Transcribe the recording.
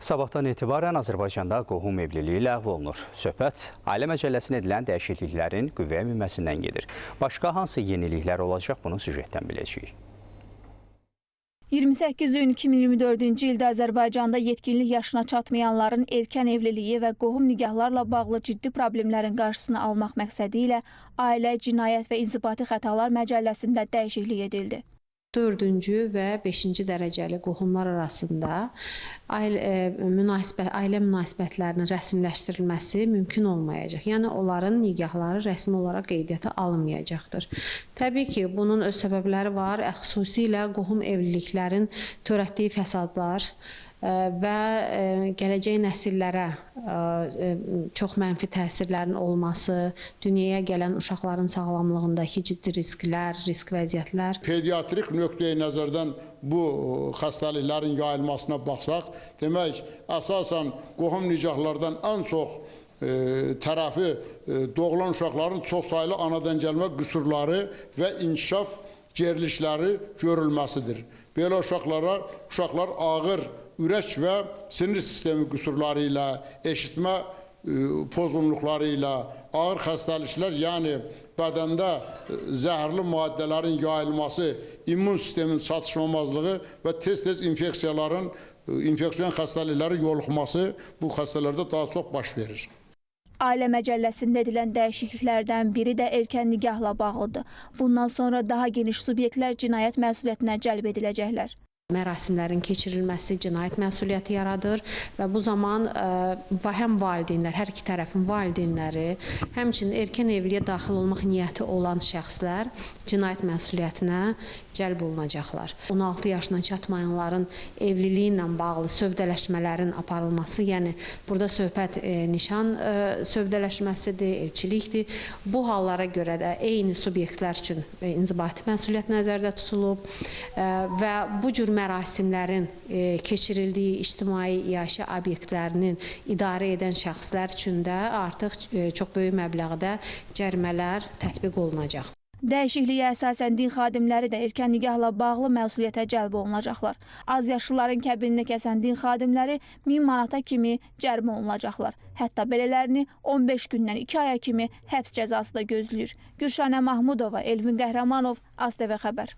Sabahdan etibarən Azərbaycanda qohum evliliyi ləğv olunur. Söhbət Ailə Məcəlləsinə edilən dəyişikliklərin qüvvəyə minməsindən gedir. Başqa hansı yeniliklər olacaq, bunu süjetdən biləcəyik. 28 iyun 2024-cü ildə Azərbaycanda yetkinlik yaşına çatmayanların erkən evliliyi və qohum nigahlarla bağlı ciddi problemlərin qarşısını almaq məqsədi ilə Ailə, Cinayət və İnzibati Xətalar Məcəlləsində dəyişiklik edildi. 4-cü və 5-ci dərəcəli qohumlar arasında ailə münasibətlərinin rəsmiləşdirilməsi mümkün olmayacaq. Yəni, onların nigahları rəsmi olaraq qeydiyyata alınmayacaqdır. Təbii ki, bunun öz səbəbləri var. Xüsusilə qohum evliliklərin törətdiyi fəsadlar və gələcək nəsillərə çox mənfi təsirlərin olması, dünyaya gələn uşaqların sağlamlığındakı ciddi risklər, risk vəziyyətlər. Pediatrik nöqteyi nəzərdən bu xəstəliklərin yayılmasına baxsaq, demək, əsasən qohum nicahlardan ən çox tərəfi doğulan uşaqların çoxsaylı anadan gəlmə qüsurları və inkişaf gerilikləri görülməsidir. Belə uşaqlar ağır ürək və sinir sistemi qüsurları ilə, eşitmə pozğunluqları ilə, ağır xəstəliklər, yəni bədəndə zəhərli maddələrin yayılması, immun sistemin çatışmamazlığı və tez-tez infeksiyon xəstəlikləri yoluxması bu xəstələrdə daha çox baş verir. Ailə Məcəlləsində edilən dəyişikliklərdən biri də erkən nigahla bağlıdır. Bundan sonra daha geniş subyektlər cinayət məsuliyyətinə cəlb ediləcəklər. Mərasimlərin keçirilməsi cinayət məsuliyyəti yaradır və bu zaman həm valideynlər, hər iki tərəfin valideynləri, həmçinin erkən evliliyə daxil olmaq niyyəti olan şəxslər cinayət məsuliyyətinə cəlb olunacaqlar. 16 yaşına çatmayanların evliliyi ilə bağlı sövdələşmələrin aparılması, yəni burada söhbət nişan sövdələşməsidir, elçilikdir. Bu hallara görə də eyni subyektlər üçün inzibati məsuliyyət nəzərdə tutulub və bu cür mərasimlərin keçirildiyi ictimai iaşə obyektlərinin idarə edən şəxslər üçün də artıq çox böyük məbləğdə cərimələr tətbiq olunacaq. Dəyişikliyə əsasən din xadimləri də erkən nigahla bağlı məsuliyyətə cəlb olunacaqlar. Az yaşlıların kəbinini kəsən din xadimləri 1000 manata kimi cərimə olunacaqlar. Hətta belələrini 15 gündən 2 aya kimi həbs cəzası da gözləyir. Gülşanə Mahmudova, Elvin Qəhrəmanov, AzTV xəbər.